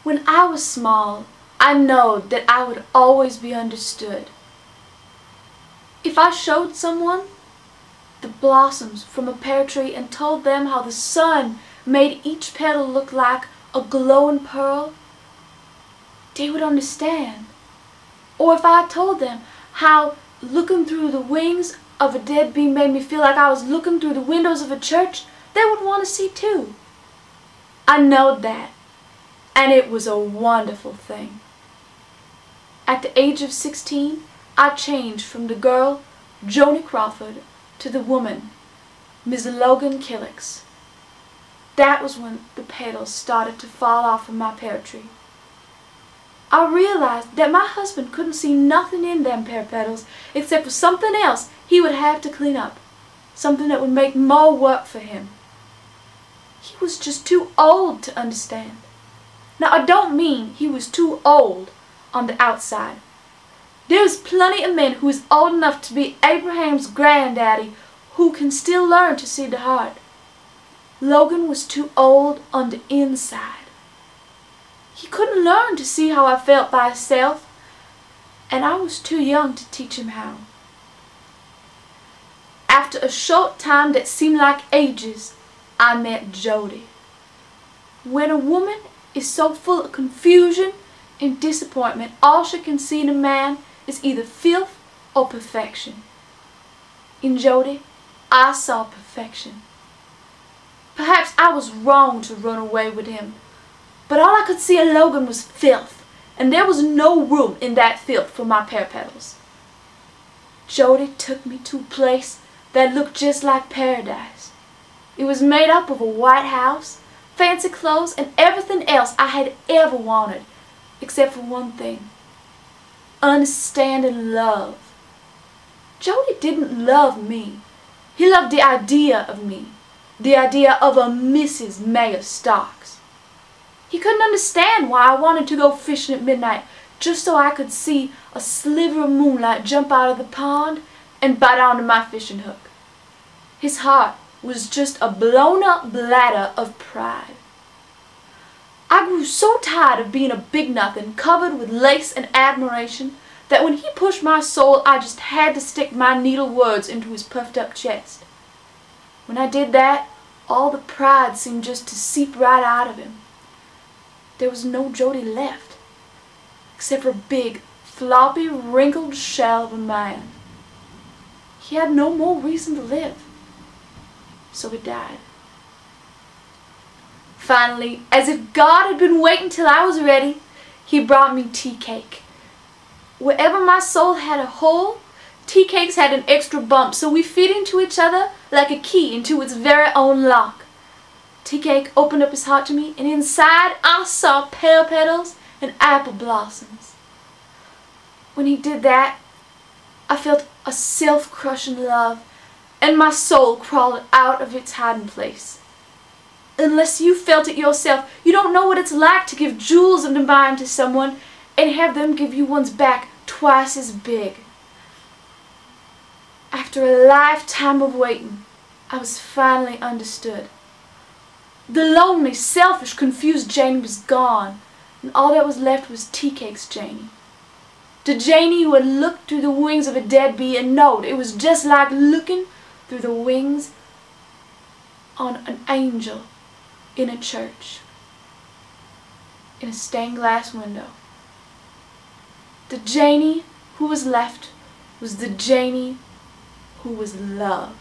When I was small, I knowed that I would always be understood. If I showed someone the blossoms from a pear tree and told them how the sun made each petal look like a glowing pearl, they would understand. Or if I told them how looking through the wings of a dead bee made me feel like I was looking through the windows of a church, they would want to see too. I knowed that, and it was a wonderful thing. At the age of 16, I changed from the girl, Joni Crawford, to the woman, Miss Logan Killix. That was when the petals started to fall off of my pear tree. I realized that my husband couldn't see nothing in them pear petals except for something else he would have to clean up, something that would make more work for him. He was just too old to understand. Now, I don't mean he was too old on the outside. There's plenty of men who is old enough to be Abraham's granddaddy who can still learn to see the heart. Logan was too old on the inside. He couldn't learn to see how I felt by himself, and I was too young to teach him how. After a short time that seemed like ages, I met Jody. When a woman is so full of confusion and disappointment, all she can see in a man is either filth or perfection. In Jody, I saw perfection. Perhaps I was wrong to run away with him, but all I could see in Logan was filth, and there was no room in that filth for my pear petals. Jody took me to a place that looked just like paradise. It was made up of a white house, fancy clothes, and everything else I had ever wanted, except for one thing: understanding love. Jody didn't love me. He loved the idea of me, the idea of a Mrs. Mayor Starks. He couldn't understand why I wanted to go fishing at midnight just so I could see a sliver of moonlight jump out of the pond and bite onto my fishing hook. His heart was just a blown-up bladder of pride. I grew so tired of being a big nothing covered with lace and admiration that when he pushed my soul, I just had to stick my needle words into his puffed-up chest. When I did that, all the pride seemed just to seep right out of him. There was no Jody left, except for a big, floppy, wrinkled shell of a man. He had no more reason to live, so he died. Finally, as if God had been waiting till I was ready, he brought me tea cake. Wherever my soul had a hole, tea cakes had an extra bump, so we fit into each other like a key into its very own lock. Tea cake opened up his heart to me, and inside I saw pear petals and apple blossoms. When he did that, I felt a self-crushing love, and my soul crawled out of its hiding place. Unless you felt it yourself, you don't know what it's like to give jewels of the mind to someone and have them give you one's back twice as big. After a lifetime of waiting, I was finally understood. The lonely, selfish, confused Janie was gone, and all that was left was tea cakes Janie. The Janie who had looked through the wings of a dead bee and knowed it was just like looking through the wings on an angel in a church, in a stained glass window. The Janie who was left was the Janie who was love.